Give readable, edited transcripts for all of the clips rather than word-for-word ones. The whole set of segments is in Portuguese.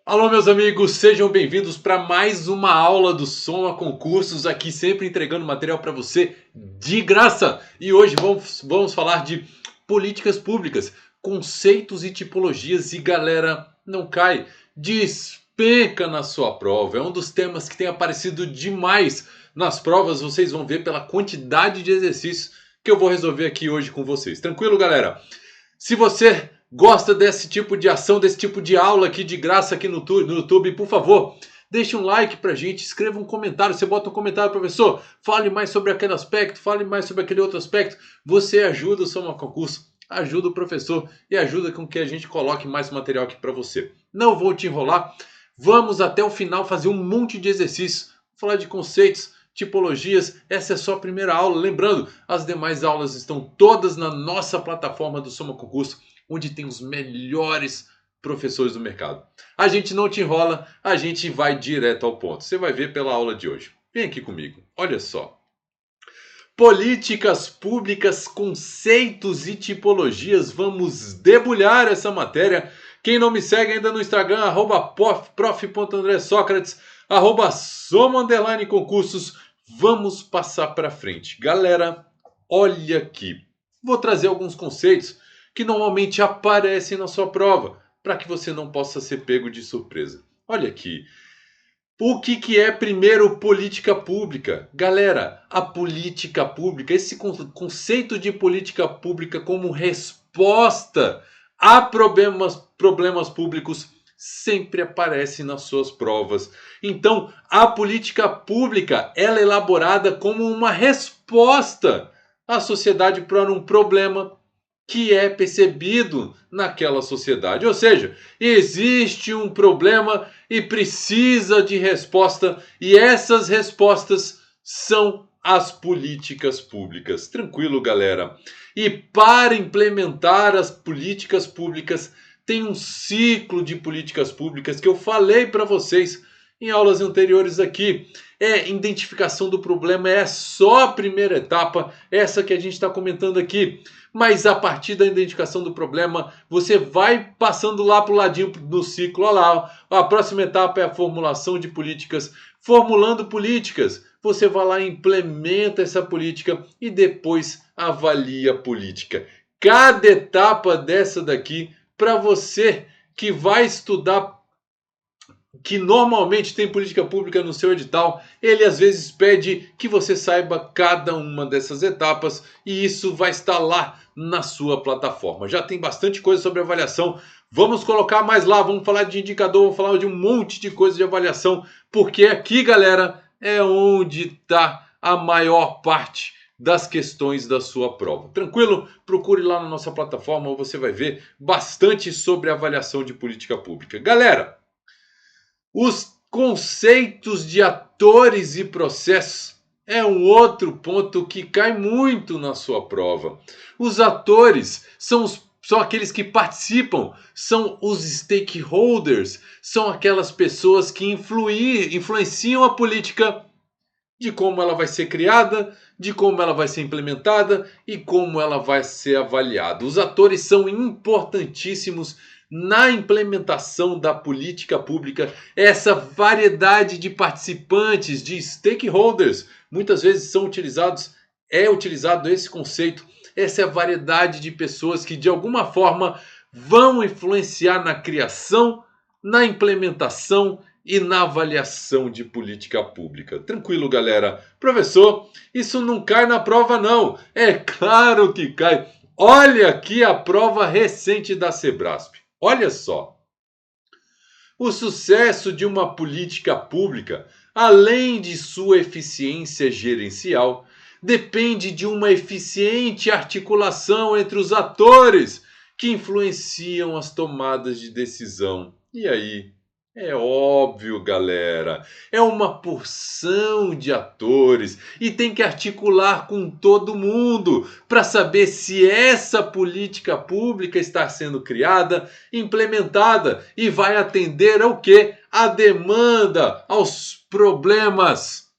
Alô, meus amigos, sejam bem-vindos para mais uma aula do Soma Concursos, aqui sempre entregando material para você de graça. E hoje vamos falar de políticas públicas, conceitos e tipologias. E galera, não cai, despenca na sua prova. É um dos temas que tem aparecido demais nas provas. Vocês vão ver pela quantidade de exercícios que eu vou resolver aqui hoje com vocês. Tranquilo, galera? Se você gosta desse tipo de ação, desse tipo de aula aqui de graça aqui no YouTube, por favor, deixe um like pra gente, escreva um comentário. Você bota um comentário, professor, fale mais sobre aquele aspecto, fale mais sobre aquele outro aspecto. Você ajuda o Soma Concurso, ajuda o professor e ajuda com que a gente coloque mais material aqui para você. Não vou te enrolar, vamos até o final fazer um monte de exercícios, falar de conceitos, tipologias. Essa é só a primeira aula. Lembrando, as demais aulas estão todas na nossa plataforma do Soma Concurso, onde tem os melhores professores do mercado. A gente não te enrola, a gente vai direto ao ponto. Você vai ver pela aula de hoje. Vem aqui comigo, olha só. Políticas públicas, conceitos e tipologias. Vamos debulhar essa matéria. Quem não me segue ainda no Instagram, @prof.andressocrates, @soma_concursos. Vamos passar para frente. Galera, olha aqui. Vou trazer alguns conceitos que normalmente aparecem na sua prova, para que você não possa ser pego de surpresa. Olha aqui. O que é primeiro política pública? Galera, a política pública, esse conceito de política pública como resposta a problemas públicos sempre aparece nas suas provas. Então, a política pública ela é elaborada como uma resposta à sociedade para um problema que é percebido naquela sociedade. Ou seja, existe um problema e precisa de resposta, e essas respostas são as políticas públicas. Tranquilo, galera? E para implementar as políticas públicas, tem um ciclo de políticas públicas que eu falei para vocês em aulas anteriores aqui. Identificação do problema é só a primeira etapa, essa que a gente está comentando aqui. Mas a partir da identificação do problema, você vai passando lá para o ladinho do ciclo. Olha lá, a próxima etapa é a formulação de políticas. Formulando políticas, você vai lá e implementa essa política e depois avalia a política. Cada etapa dessa daqui, para você que vai estudar, que normalmente tem política pública no seu edital, ele às vezes pede que você saiba cada uma dessas etapas e isso vai estar lá na sua plataforma. Já tem bastante coisa sobre avaliação, vamos colocar mais lá, vamos falar de indicador, vamos falar de um monte de coisa de avaliação, porque aqui, galera, é onde está a maior parte das questões da sua prova. Tranquilo? Procure lá na nossa plataforma, você vai ver bastante sobre avaliação de política pública. Galera, os conceitos de atores e processos é um outro ponto que cai muito na sua prova. Os atores são aqueles que participam, são os stakeholders, são aquelas pessoas que influenciam a política, de como ela vai ser criada, de como ela vai ser implementada e como ela vai ser avaliada. Os atores são importantíssimos na implementação da política pública. Essa variedade de participantes, de stakeholders, muitas vezes é utilizado esse conceito. Essa é a variedade de pessoas que de alguma forma vão influenciar na criação, na implementação e na avaliação de política pública. Tranquilo, galera? Professor, isso não cai na prova não. É claro que cai. Olha aqui a prova recente da Sebrasp. Olha só. O sucesso de uma política pública, além de sua eficiência gerencial, depende de uma eficiente articulação entre os atores que influenciam as tomadas de decisão. E aí? É óbvio, galera, é uma porção de atores e tem que articular com todo mundo para saber se essa política pública está sendo criada, implementada e vai atender ao quê? A demanda, aos problemas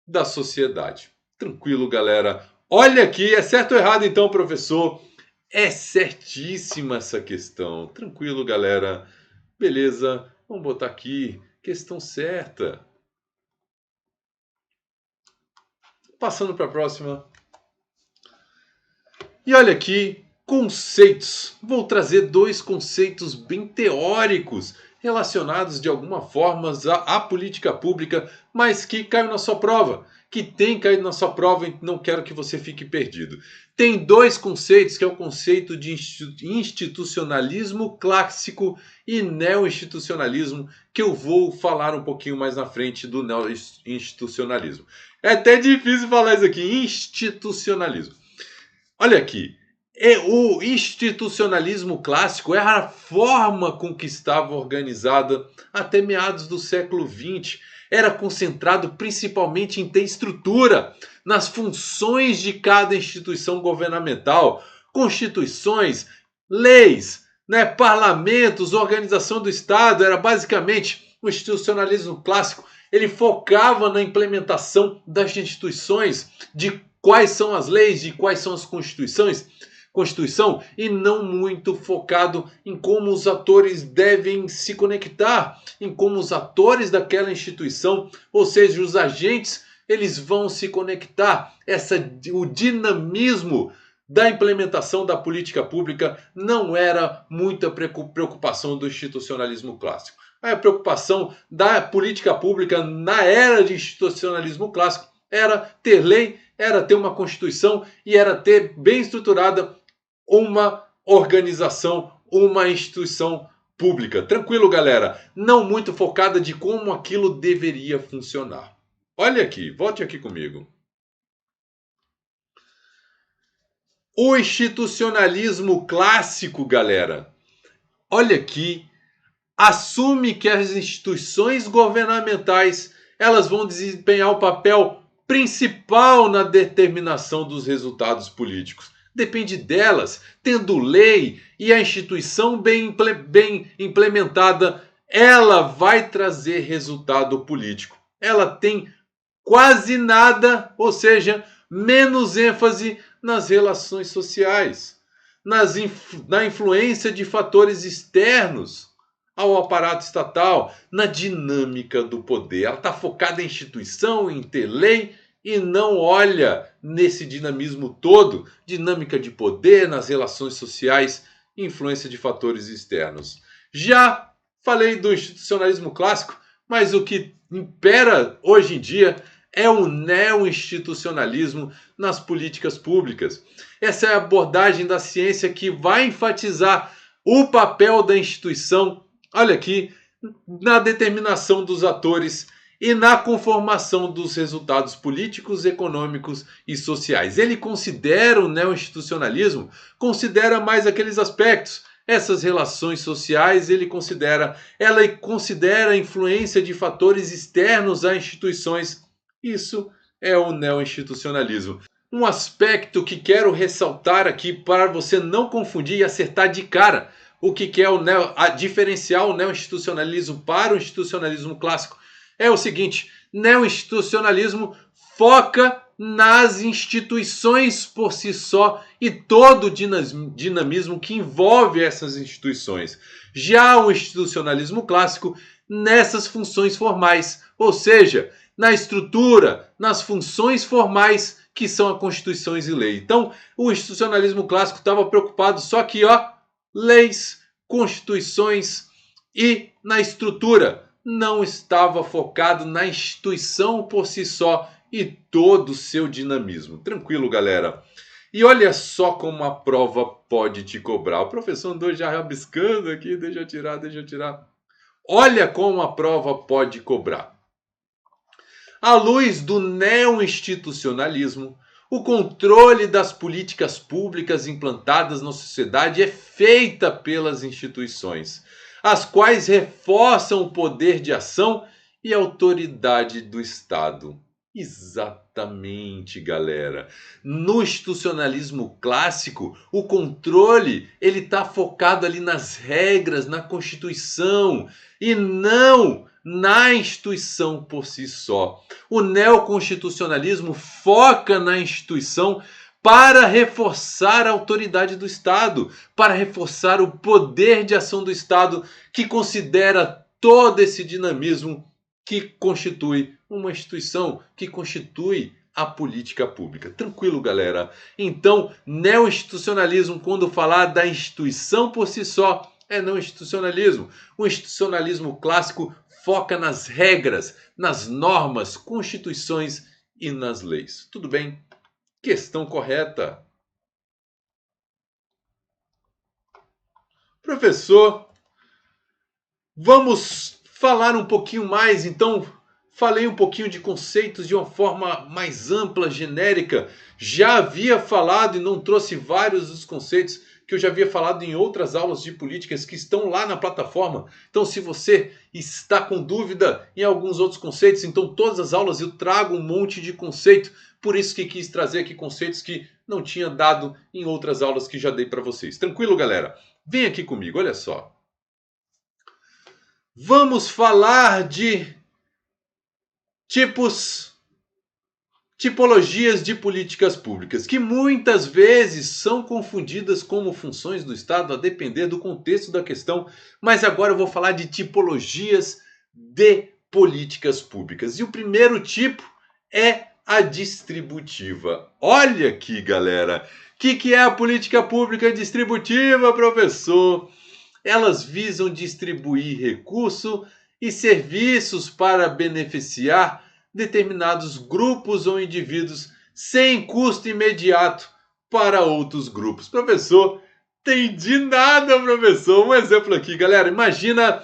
da sociedade. Tranquilo, galera? Olha aqui, é certo ou errado então, professor? É certíssima essa questão. Tranquilo, galera? Beleza, vamos botar aqui, questão certa. Passando para a próxima. E olha aqui, conceitos. Vou trazer 2 conceitos bem teóricos, relacionados de alguma forma à política pública, mas que caiu na sua prova. Que tem caído na sua prova e não quero que você fique perdido. Tem 2 conceitos, que é o conceito de institucionalismo clássico e neo-institucionalismo, que eu vou falar um pouquinho mais na frente do neo-institucionalismo. É até difícil falar isso aqui, institucionalismo. Olha aqui, o institucionalismo clássico era a forma com que estava organizada até meados do século XX. Era concentrado principalmente em ter estrutura nas funções de cada instituição governamental, constituições, leis, parlamentos, organização do Estado. Era basicamente o institucionalismo clássico. Ele focava na implementação das instituições, de quais são as leis, de quais são as Constituição, e não muito focado em como os atores devem se conectar, em como os atores daquela instituição, ou seja, os agentes, eles vão se conectar. O dinamismo da implementação da política pública não era muita preocupação do institucionalismo clássico. A preocupação da política pública na era de institucionalismo clássico era ter lei, era ter uma Constituição e era ter bem estruturada uma organização, uma instituição pública. Tranquilo, galera? Não muito focada de como aquilo deveria funcionar. Olha aqui, volte aqui comigo. O institucionalismo clássico, galera, olha aqui, assume que as instituições governamentais elas vão desempenhar o papel principal na determinação dos resultados políticos. Depende delas, tendo lei e a instituição bem implementada, ela vai trazer resultado político. Ela tem quase nada, ou seja, menos ênfase nas relações sociais, na influência de fatores externos ao aparato estatal, na dinâmica do poder. Ela está focada em instituição, em ter lei, e não olha nesse dinamismo todo, dinâmica de poder, nas relações sociais, influência de fatores externos. Já falei do institucionalismo clássico, mas o que impera hoje em dia é o neo-institucionalismo nas políticas públicas. Essa é a abordagem da ciência que vai enfatizar o papel da instituição, olha aqui, na determinação dos atores e na conformação dos resultados políticos, econômicos e sociais. Ele considera o neo-institucionalismo, considera mais aqueles aspectos, essas relações sociais, ela considera a influência de fatores externos a instituições. Isso é o neo-institucionalismo. Um aspecto que quero ressaltar aqui para você não confundir e acertar de cara o que é diferenciar o neo-institucionalismo para o institucionalismo clássico. É o seguinte, neo-institucionalismo foca nas instituições por si só e todo o dinamismo que envolve essas instituições. Já o institucionalismo clássico nessas funções formais, ou seja, na estrutura, nas funções formais que são a Constituições e lei. Então, o institucionalismo clássico estava preocupado só que, leis, constituições e na estrutura. Não estava focado na instituição por si só e todo o seu dinamismo. Tranquilo, galera? E olha só como a prova pode te cobrar. O professor andou já rabiscando aqui, deixa eu tirar. Olha como a prova pode cobrar. À luz do neo-institucionalismo, o controle das políticas públicas implantadas na sociedade é feita pelas instituições, as quais reforçam o poder de ação e autoridade do Estado. Exatamente, galera. No institucionalismo clássico, o controle ele está focado ali nas regras, na Constituição e não na instituição por si só. O neoconstitucionalismo foca na instituição para reforçar a autoridade do Estado, para reforçar o poder de ação do Estado, que considera todo esse dinamismo que constitui uma instituição, que constitui a política pública. Tranquilo, galera? Então, neo-institucionalismo, quando falar da instituição por si só, é não institucionalismo. O institucionalismo clássico foca nas regras, nas normas, constituições e nas leis. Tudo bem? Questão correta. Professor, vamos falar um pouquinho mais, então. Falei um pouquinho de conceitos de uma forma mais ampla, genérica. Já havia falado e não trouxe vários dos conceitos que eu já havia falado em outras aulas de políticas que estão lá na plataforma. Então, se você está com dúvida em alguns outros conceitos, então todas as aulas eu trago um monte de conceito. Por isso que quis trazer aqui conceitos que não tinha dado em outras aulas que já dei para vocês. Tranquilo, galera? Vem aqui comigo, olha só. Vamos falar de tipologias de políticas públicas, que muitas vezes são confundidas como funções do Estado, a depender do contexto da questão, mas agora eu vou falar de tipologias de políticas públicas. E o primeiro tipo é a distributiva. Olha aqui, galera, o que é a política pública distributiva, professor? Elas visam distribuir recurso e serviços para beneficiar determinados grupos ou indivíduos sem custo imediato para outros grupos. Professor, entendi nada, professor. Um exemplo aqui, galera. Imagina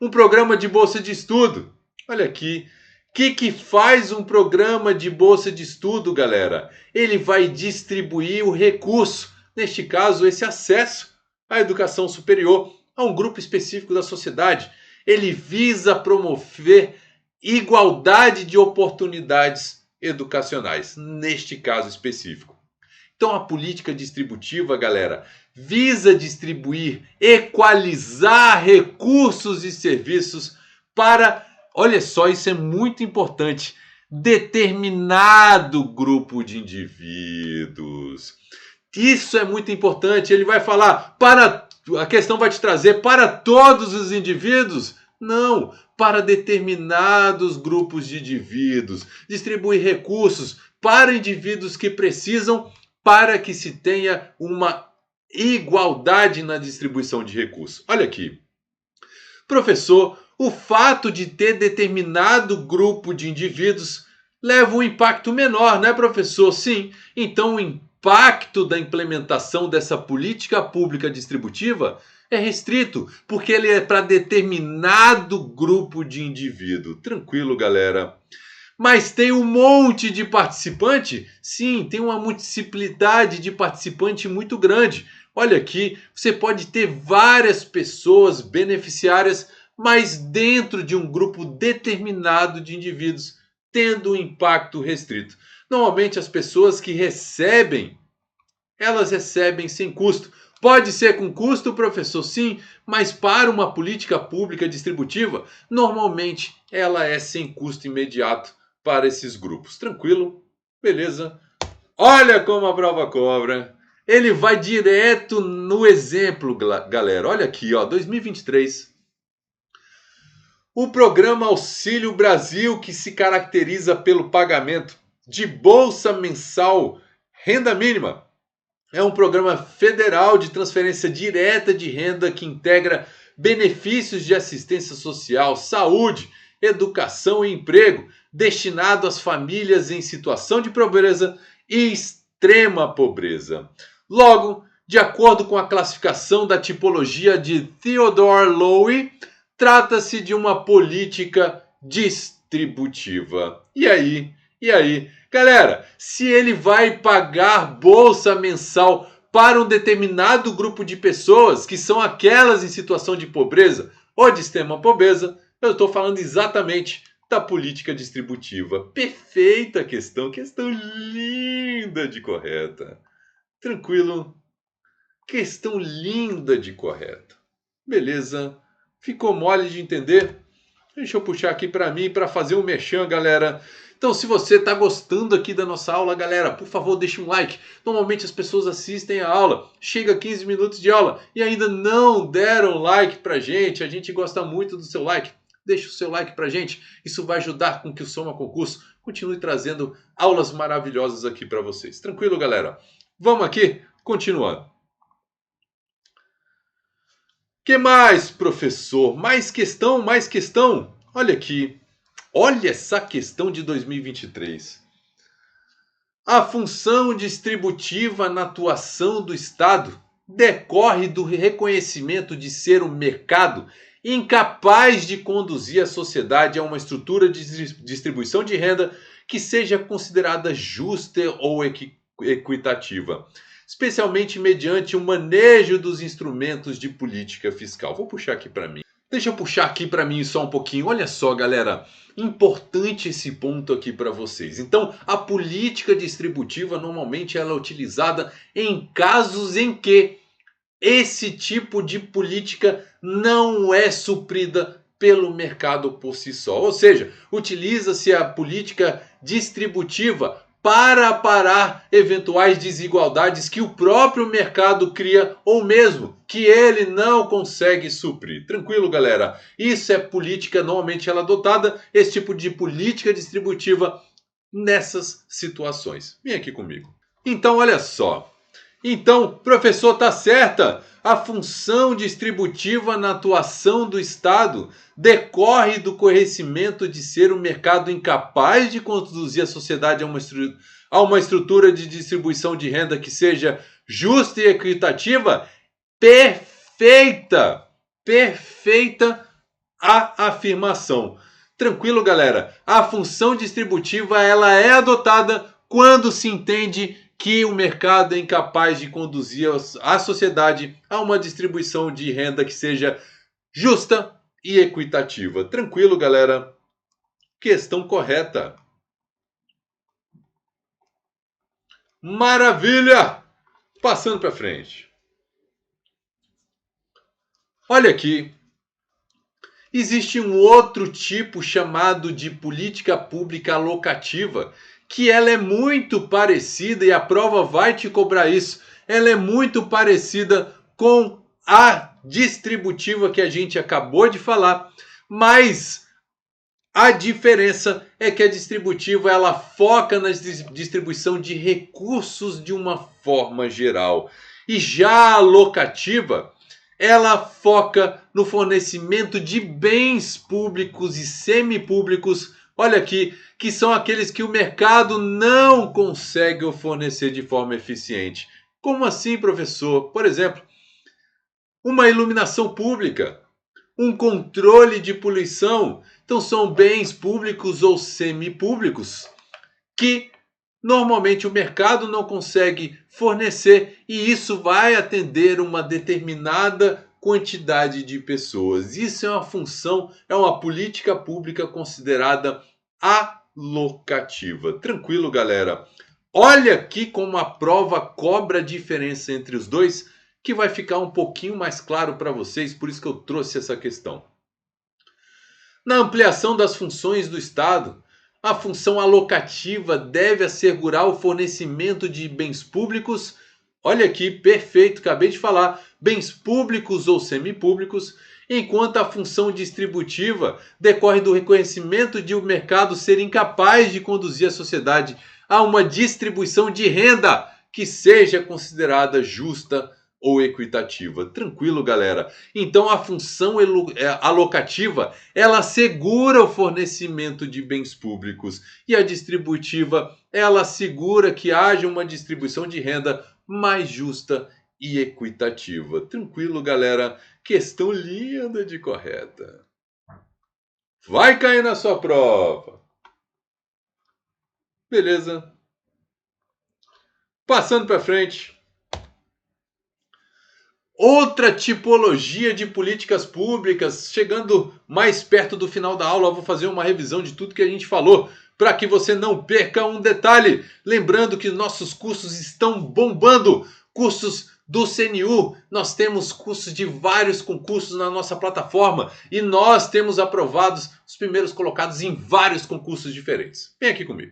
um programa de bolsa de estudo. Olha aqui. O que faz um programa de bolsa de estudo, galera? Ele vai distribuir o recurso, neste caso, esse acesso à educação superior, a um grupo específico da sociedade. Ele visa promover igualdade de oportunidades educacionais, neste caso específico. Então, a política distributiva, galera, visa distribuir, equalizar recursos e serviços para, olha só, isso é muito importante, determinado grupo de indivíduos. Isso é muito importante. Ele vai falar para... A questão vai te trazer para todos os indivíduos? Não, para determinados grupos de indivíduos. Distribuir recursos para indivíduos que precisam, para que se tenha uma igualdade na distribuição de recursos. Olha aqui. Professor, o fato de ter determinado grupo de indivíduos leva um impacto menor, né, professor? Sim, então o impacto da implementação dessa política pública distributiva é restrito, porque ele é para determinado grupo de indivíduo. Tranquilo, galera. Mas tem um monte de participante? Sim, tem uma multiplicidade de participante muito grande. Olha aqui, você pode ter várias pessoas beneficiárias, mas dentro de um grupo determinado de indivíduos, tendo um impacto restrito. Normalmente as pessoas que recebem, elas recebem sem custo. Pode ser com custo, professor, sim, mas para uma política pública distributiva, normalmente ela é sem custo imediato para esses grupos. Tranquilo? Beleza? Olha como a prova cobra. Ele vai direto no exemplo, galera. Olha aqui, ó, 2023. O programa Auxílio Brasil, que se caracteriza pelo pagamento de bolsa mensal renda mínima, é um programa federal de transferência direta de renda que integra benefícios de assistência social, saúde, educação e emprego, destinado às famílias em situação de pobreza e extrema pobreza. Logo, de acordo com a classificação da tipologia de Theodore Lowy, trata-se de uma política distributiva. E aí? Galera, se ele vai pagar bolsa mensal para um determinado grupo de pessoas, que são aquelas em situação de pobreza ou de extrema pobreza, eu estou falando exatamente da política distributiva. Perfeita questão linda de correta. Tranquilo? Questão linda de correta. Beleza? Ficou mole de entender? Deixa eu puxar aqui para mim para fazer um merchan, galera. Então, se você está gostando aqui da nossa aula, galera, por favor, deixe um like. Normalmente as pessoas assistem a aula, chega 15 minutos de aula e ainda não deram like pra gente. A gente gosta muito do seu like. Deixe o seu like pra gente. Isso vai ajudar com que o Soma Concurso continue trazendo aulas maravilhosas aqui para vocês. Tranquilo, galera? Vamos aqui, continuando. Que mais, professor? Mais questão, mais questão. Olha aqui. Olha essa questão de 2023. A função distributiva na atuação do Estado decorre do reconhecimento de ser um mercado incapaz de conduzir a sociedade a uma estrutura de distribuição de renda que seja considerada justa ou equitativa, especialmente mediante o manejo dos instrumentos de política fiscal. Vou puxar aqui para mim. Deixa eu puxar aqui para mim só um pouquinho. Olha só, galera, importante esse ponto aqui para vocês. Então, a política distributiva normalmente ela é utilizada em casos em que esse tipo de política não é suprida pelo mercado por si só. Ou seja, utiliza-se a política distributiva para parar eventuais desigualdades que o próprio mercado cria ou mesmo que ele não consegue suprir. Tranquilo, galera? Isso é política, normalmente ela é adotada, esse tipo de política distributiva nessas situações. Vem aqui comigo. Então, olha só. Então, professor, tá certa. A função distributiva na atuação do Estado decorre do conhecimento de ser um mercado incapaz de conduzir a sociedade a uma estrutura de distribuição de renda que seja justa e equitativa. Perfeita! Perfeita a afirmação. Tranquilo, galera? A função distributiva ela é adotada quando se entende que o mercado é incapaz de conduzir a sociedade a uma distribuição de renda que seja justa e equitativa. Tranquilo, galera? Questão correta. Maravilha! Passando para frente. Olha aqui. Existe um outro tipo chamado de política pública alocativa, que ela é muito parecida, e a prova vai te cobrar isso, ela é muito parecida com a distributiva que a gente acabou de falar, mas a diferença é que a distributiva ela foca na distribuição de recursos de uma forma geral, e já a alocativa ela foca no fornecimento de bens públicos e semipúblicos, olha aqui, que são aqueles que o mercado não consegue fornecer de forma eficiente. Como assim, professor? Por exemplo, uma iluminação pública, um controle de poluição. Então são bens públicos ou semipúblicos que normalmente o mercado não consegue fornecer e isso vai atender uma determinada quantidade de pessoas. Isso é uma função, é uma política pública considerada alocativa. Tranquilo, galera? Olha aqui como a prova cobra a diferença entre os dois, que vai ficar um pouquinho mais claro para vocês, por isso que eu trouxe essa questão. Na ampliação das funções do Estado, a função alocativa deve assegurar o fornecimento de bens públicos. Olha aqui, perfeito, acabei de falar. Bens públicos ou semipúblicos, enquanto a função distributiva decorre do reconhecimento de o mercado ser incapaz de conduzir a sociedade a uma distribuição de renda que seja considerada justa ou equitativa. Tranquilo, galera? Então a função alocativa, ela assegura o fornecimento de bens públicos e a distributiva, ela assegura que haja uma distribuição de renda mais justa e equitativa. Tranquilo, galera? Questão linda de correta. Vai cair na sua prova. Beleza? Passando para frente. Outra tipologia de políticas públicas, chegando mais perto do final da aula, eu vou fazer uma revisão de tudo que a gente falou, para que você não perca um detalhe. Lembrando que nossos cursos estão bombando, cursos do CNU, nós temos cursos de vários concursos na nossa plataforma e nós temos aprovados os primeiros colocados em vários concursos diferentes. Vem aqui comigo.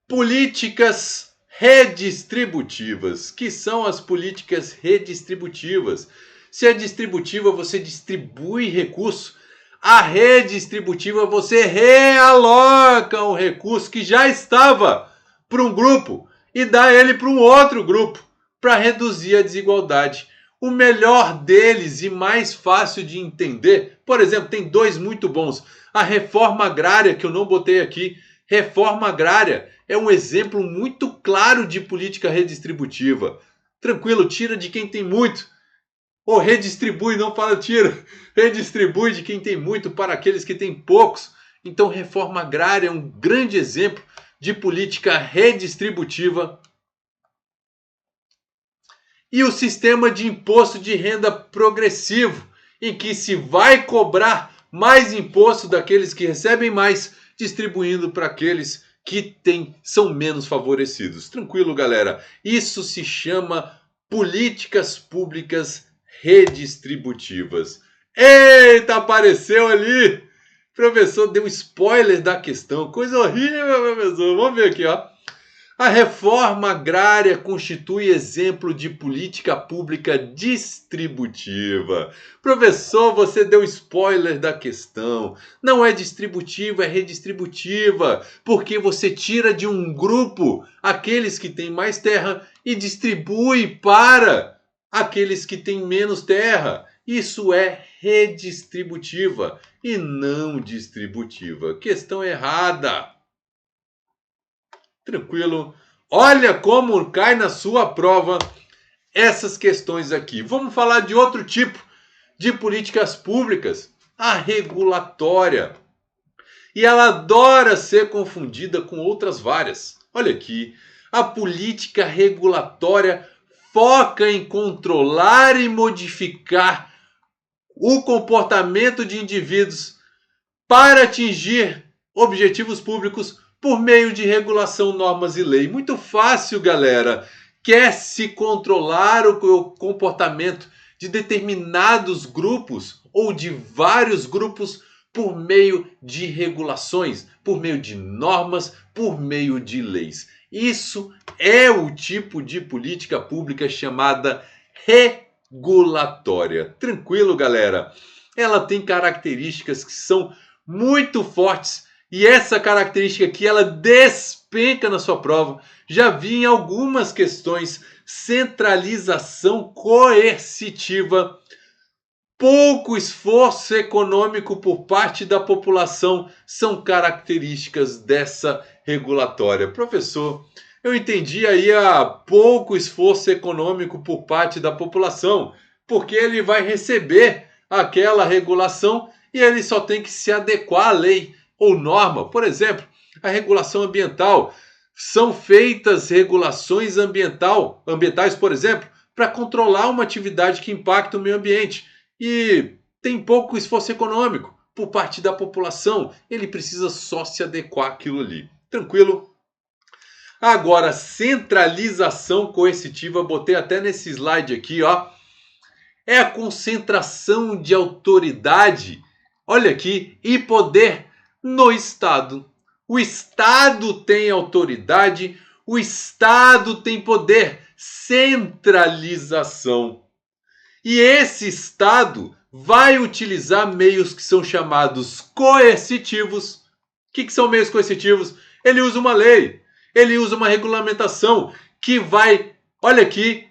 Políticas redistributivas. Que são as políticas redistributivas? Se é distributiva, você distribui recurso. A redistributiva, você realoca um recurso que já estava para um grupo e dá ele para um outro grupo para reduzir a desigualdade. O melhor deles e mais fácil de entender, por exemplo, tem dois muito bons. A reforma agrária, que eu não botei aqui. Reforma agrária é um exemplo muito claro de política redistributiva. Tranquilo, tira de quem tem muito. Ou redistribui, não fala tira. Redistribui de quem tem muito para aqueles que têm poucos. Então, reforma agrária é um grande exemplo de política redistributiva. E o sistema de imposto de renda progressivo, em que se vai cobrar mais imposto daqueles que recebem mais, distribuindo para aqueles que são menos favorecidos. Tranquilo, galera? Isso se chama políticas públicas redistributivas. Eita, apareceu ali! O professor deu spoiler da questão. Coisa horrível, professor. Vamos ver aqui, ó. A reforma agrária constitui exemplo de política pública distributiva. Professor, você deu spoiler da questão. Não é distributiva, é redistributiva, porque você tira de um grupo aqueles que têm mais terra e distribui para aqueles que têm menos terra. Isso é redistributiva e não distributiva. Questão errada. Tranquilo? Olha como cai na sua prova essas questões aqui. Vamos falar de outro tipo de políticas públicas, a regulatória. E ela adora ser confundida com outras várias. Olha aqui, a política regulatória foca em controlar e modificar o comportamento de indivíduos para atingir objetivos públicos por meio de regulação, normas e lei. Muito fácil, galera. Quer se controlar o comportamento de determinados grupos ou de vários grupos por meio de regulações, por meio de normas, por meio de leis. Isso é o tipo de política pública chamada regulatória. Tranquilo, galera? Ela tem características que são muito fortes. E essa característica aqui, ela despenca na sua prova. Já vi em algumas questões. Centralização coercitiva. Pouco esforço econômico por parte da população são características dessa regulatória. Professor, eu entendi aí a pouco esforço econômico por parte da população, porque ele vai receber aquela regulação e ele só tem que se adequar à lei ou norma. Por exemplo, a regulação ambiental. São feitas regulações ambientais, por exemplo, para controlar uma atividade que impacta o meio ambiente. E tem pouco esforço econômico por parte da população. Ele precisa só se adequar àquilo ali. Tranquilo? Agora, centralização coercitiva, botei até nesse slide aqui, ó. É a concentração de autoridade, olha aqui, e poder no Estado. O Estado tem autoridade, o Estado tem poder. Centralização. E esse Estado vai utilizar meios que são chamados coercitivos. O que são meios coercitivos? Ele usa uma lei, ele usa uma regulamentação que vai, olha aqui,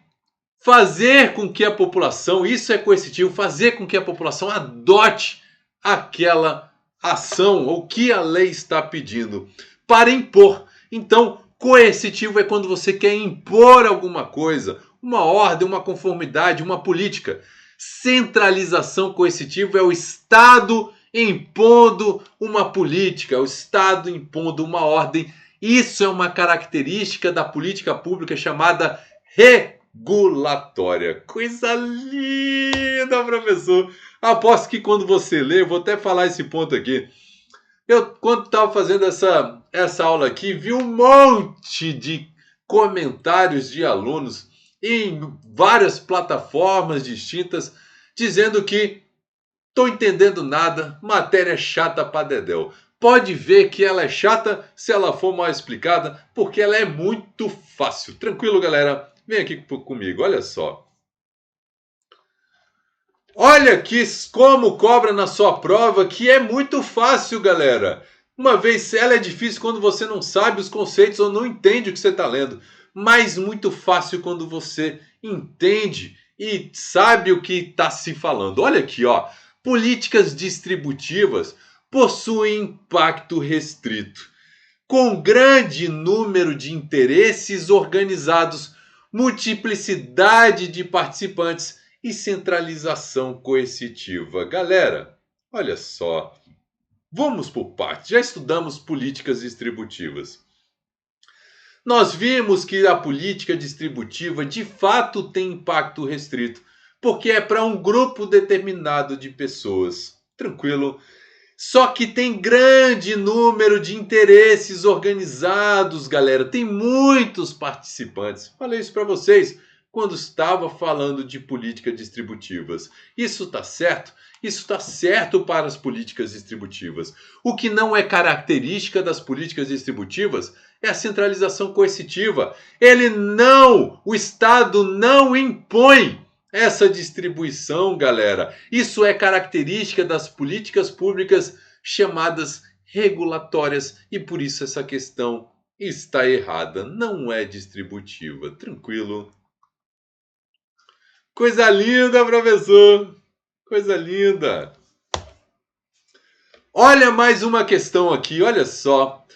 fazer com que a população, isso é coercitivo, fazer com que a população adote aquela ação ou que a lei está pedindo para impor. Então, coercitivo é quando você quer impor alguma coisa, uma ordem, uma conformidade, uma política. Centralização coercitiva é o Estado impondo uma política, o Estado impondo uma ordem. Isso é uma característica da política pública chamada regulatória. Coisa linda, professor! Aposto que quando você lê, eu vou até falar esse ponto aqui. Eu, quando estava fazendo essa aula aqui, vi um monte de comentários de alunos em várias plataformas distintas, dizendo que tô entendendo nada, matéria chata pra dedéu. Pode ver que ela é chata se ela for mal explicada, porque ela é muito fácil. Tranquilo, galera? Vem aqui comigo, olha só. Olha aqui como cobra na sua prova, que é muito fácil, galera. Uma vez ela é difícil quando você não sabe os conceitos ou não entende o que você está lendo, mas muito fácil quando você entende e sabe o que está se falando. Olha aqui, ó. Políticas distributivas possuem impacto restrito, com grande número de interesses organizados, multiplicidade de participantes e centralização coercitiva. Galera, olha só. Vamos por partes. Já estudamos políticas distributivas. Nós vimos que a política distributiva de fato tem impacto restrito, porque é para um grupo determinado de pessoas. Tranquilo? Só que tem grande número de interesses organizados, galera. Tem muitos participantes. Falei isso para vocês quando estava falando de políticas distributivas. Isso está certo? Isso está certo para as políticas distributivas. O que não é característica das políticas distributivas é a centralização coercitiva. O Estado não impõe essa distribuição, galera. Isso é característica das políticas públicas chamadas regulatórias e por isso essa questão está errada. Não é distributiva. Tranquilo? Coisa linda, professor! Coisa linda! Olha mais uma questão aqui, olha só.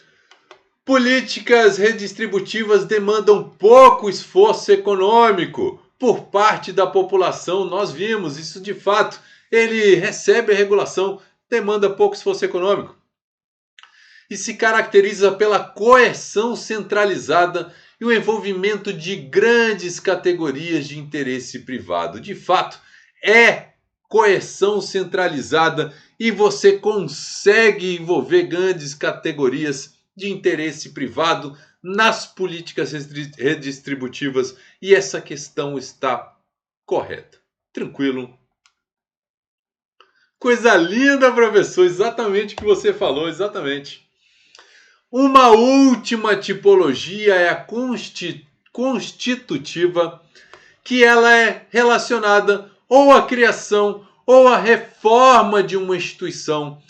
Políticas redistributivas demandam pouco esforço econômico por parte da população. Nós vimos isso de fato. Ele recebe a regulação, demanda pouco esforço econômico. E se caracteriza pela coerção centralizada e o envolvimento de grandes categorias de interesse privado. De fato, é coerção centralizada e você consegue envolver grandes categorias de interesse privado nas políticas redistributivas e essa questão está correta. Tranquilo? Coisa linda, professor, exatamente o que você falou, exatamente. Uma última tipologia é a constitutiva, que ela é relacionada ou à criação ou à reforma de uma instituição,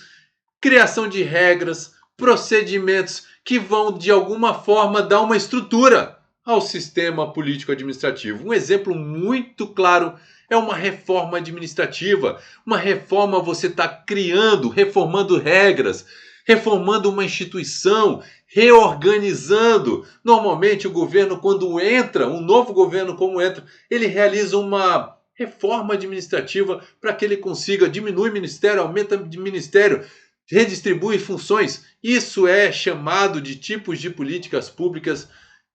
criação de regras, procedimentos que vão de alguma forma dar uma estrutura ao sistema político-administrativo. Um exemplo muito claro é uma reforma administrativa. Uma reforma você está criando, reformando regras, reformando uma instituição, reorganizando. Normalmente o governo, quando entra, um novo governo como entra, ele realiza uma reforma administrativa para que ele consiga diminuir ministério, aumenta de ministério, redistribui funções. Isso é chamado de tipos de políticas públicas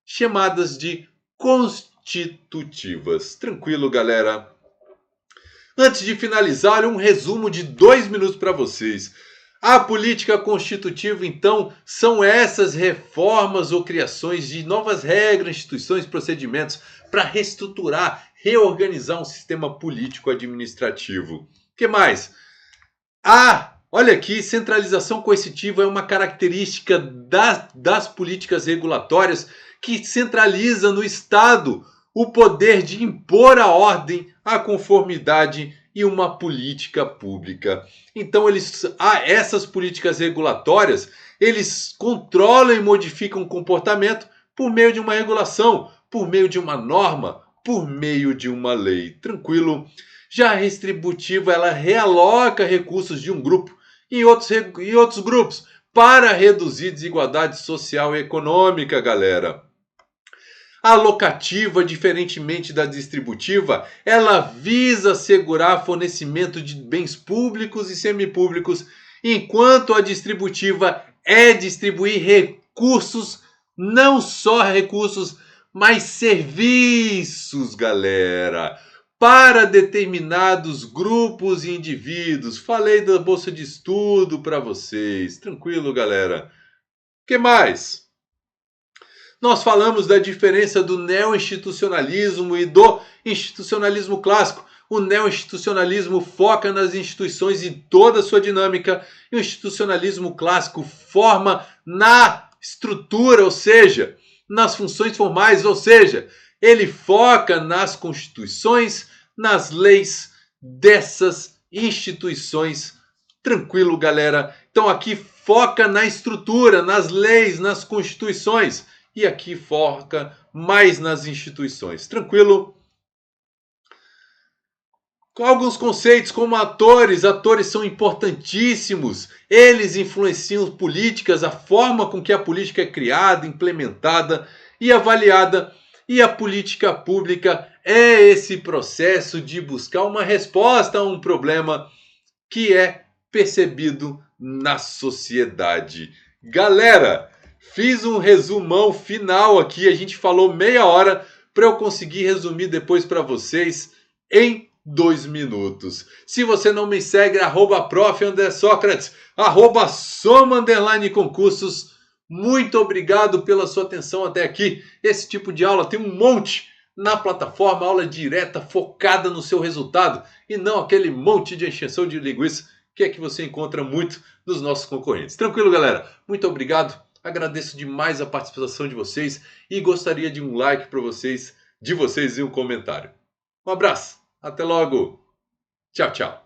chamadas de constitutivas. Tranquilo, galera? Antes de finalizar, um resumo de 2 minutos para vocês. A política constitutiva, então, são essas reformas ou criações de novas regras, instituições, procedimentos para reestruturar, reorganizar um sistema político-administrativo. O que mais? Olha aqui, centralização coercitiva é uma característica das políticas regulatórias que centraliza no Estado o poder de impor a ordem, a conformidade e uma política pública. Então, essas políticas regulatórias, eles controlam e modificam o comportamento por meio de uma regulação, por meio de uma norma, por meio de uma lei. Tranquilo? Já a redistributiva, ela realoca recursos de um grupo em outros grupos para reduzir desigualdade social e econômica, galera. A alocativa, diferentemente da distributiva, ela visa assegurar fornecimento de bens públicos e semipúblicos, enquanto a distributiva é distribuir recursos, não só recursos, mas serviços, galera, para determinados grupos e indivíduos. Falei da bolsa de estudo para vocês. Tranquilo, galera? O que mais? Nós falamos da diferença do neo-institucionalismo e do institucionalismo clássico. O neo-institucionalismo foca nas instituições e toda a sua dinâmica, e o institucionalismo clássico forma na estrutura, ou seja, nas funções formais, ou seja, ele foca nas constituições, nas leis dessas instituições. Tranquilo, galera? Então aqui foca na estrutura, nas leis, nas constituições, e aqui foca mais nas instituições. Tranquilo? Alguns conceitos como atores são importantíssimos. Eles influenciam políticas, a forma com que a política é criada, implementada e avaliada. E a política pública é esse processo de buscar uma resposta a um problema que é percebido na sociedade. Galera, fiz um resumão final aqui. A gente falou meia hora para eu conseguir resumir depois para vocês em 2 minutos. Se você não me segue, @prof_Sócrates, @soma_concursos. Muito obrigado pela sua atenção até aqui. Esse tipo de aula tem um monte na plataforma, aula direta, focada no seu resultado, e não aquele monte de encheção de linguiça que é que você encontra muito nos nossos concorrentes. Tranquilo, galera? Muito obrigado. Agradeço demais a participação de vocês e gostaria de um like para vocês, e um comentário. Um abraço. Até logo. Tchau, tchau.